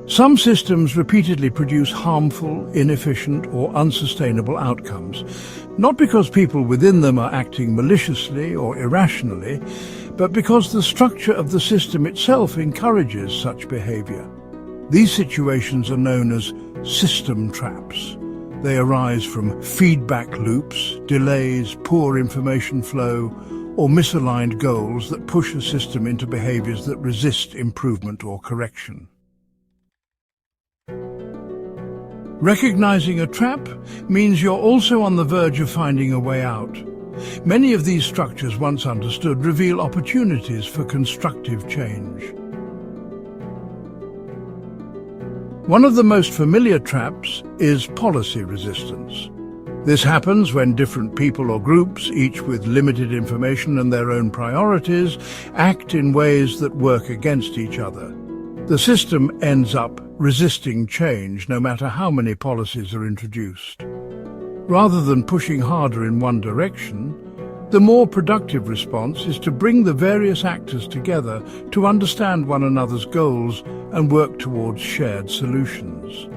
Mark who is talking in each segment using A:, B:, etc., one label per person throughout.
A: Some systems repeatedly produce harmful, inefficient, or unsustainable outcomes, not because people within them are acting maliciously or irrationally, but because the structure of the system itself encourages such behaviour. These situations are known as system traps. They arise from feedback loops, delays, poor information flow, or misaligned goals that push a system into behaviours that resist improvement or correction. Recognizing a trap means you're also on the verge of finding a way out. Many of these structures, once understood, reveal opportunities for constructive change. One of the most familiar traps is policy resistance. This happens when different people or groups, each with limited information and their own priorities, act in ways that work against each other. The system ends up resisting change no matter how many policies are introduced. Rather than pushing harder in one direction, the more productive response is to bring the various actors together to understand one another's goals and work towards shared solutions.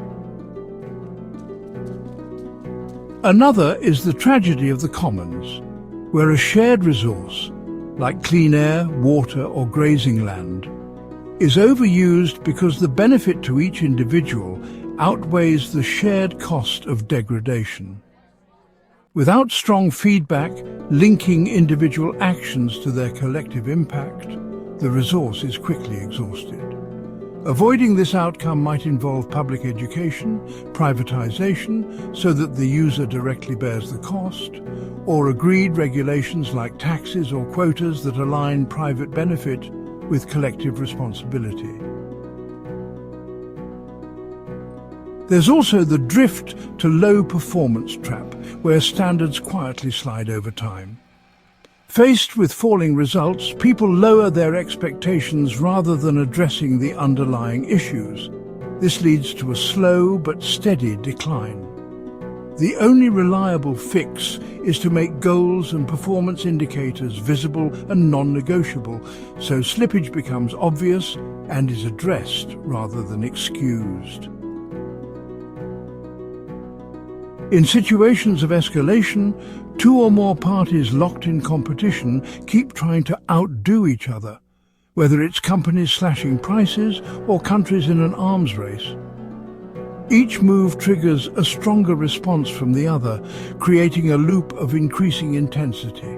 A: Another is the tragedy of the commons, where a shared resource, like clean air, water or grazing land, is overused because the benefit to each individual outweighs the shared cost of degradation. Without strong feedback linking individual actions to their collective impact, the resource is quickly exhausted. Avoiding this outcome might involve public education, privatization so that the user directly bears the cost, or agreed regulations like taxes or quotas that align private benefit with collective responsibility. There's also the drift to low performance trap, where standards quietly slide over time. Faced with falling results, people lower their expectations rather than addressing the underlying issues. This leads to a slow but steady decline. The only reliable fix is to make goals and performance indicators visible and non-negotiable, so slippage becomes obvious and is addressed rather than excused. In situations of escalation, two or more parties locked in competition keep trying to outdo each other, whether it's companies slashing prices or countries in an arms race. Each move triggers a stronger response from the other, creating a loop of increasing intensity.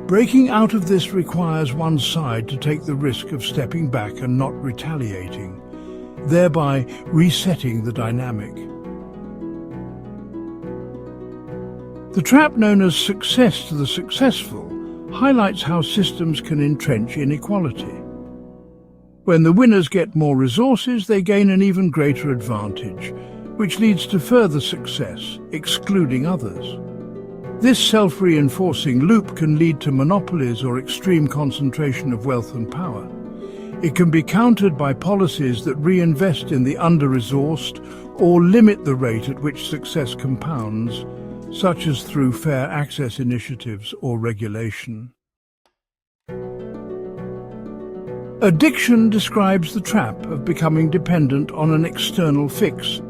A: Breaking out of this requires one side to take the risk of stepping back and not retaliating, thereby resetting the dynamic. The trap known as success to the successful highlights how systems can entrench inequality. When the winners get more resources, they gain an even greater advantage, which leads to further success, excluding others. This self-reinforcing loop can lead to monopolies or extreme concentration of wealth and power. It can be countered by policies that reinvest in the under-resourced or limit the rate at which success compounds, such as through fair access initiatives or regulation. Addiction describes the trap of becoming dependent on an external fix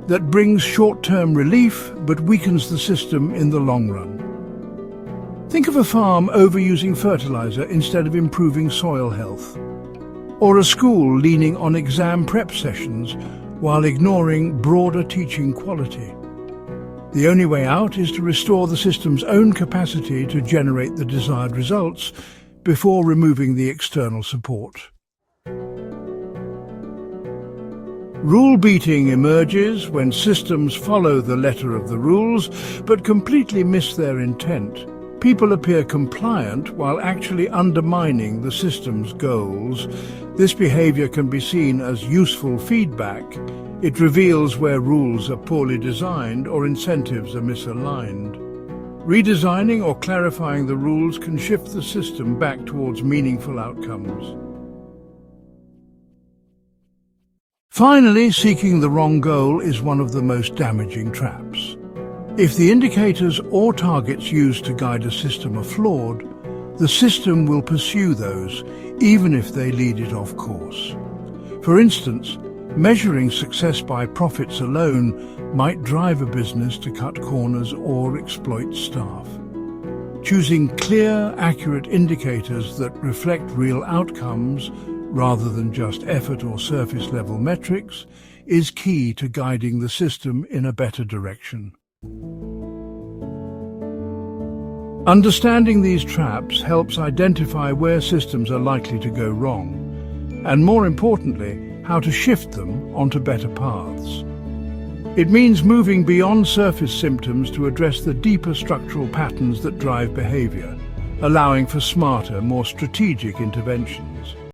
A: that brings short-term relief but weakens the system in the long run. Think of a farm overusing fertilizer instead of improving soil health, or a school leaning on exam prep sessions while ignoring broader teaching quality. The only way out is to restore the system's own capacity to generate the desired results before removing the external support. Rule-beating emerges when systems follow the letter of the rules but completely miss their intent. People appear compliant while actually undermining the system's goals. This behavior can be seen as useful feedback. It reveals where rules are poorly designed or incentives are misaligned. Redesigning or clarifying the rules can shift the system back towards meaningful outcomes. Finally, seeking the wrong goal is one of the most damaging traps. If the indicators or targets used to guide a system are flawed, the system will pursue those, even if they lead it off course. For instance, Measuring success by profits alone might drive a business to cut corners or exploit staff. Choosing clear, accurate indicators that reflect real outcomes rather than just effort or surface-level metrics is key to guiding the system in a better direction. Understanding these traps helps identify where systems are likely to go wrong, and more importantly, how to shift them onto better paths. It means moving beyond surface symptoms to address the deeper structural patterns that drive behaviour, allowing for smarter, more strategic interventions.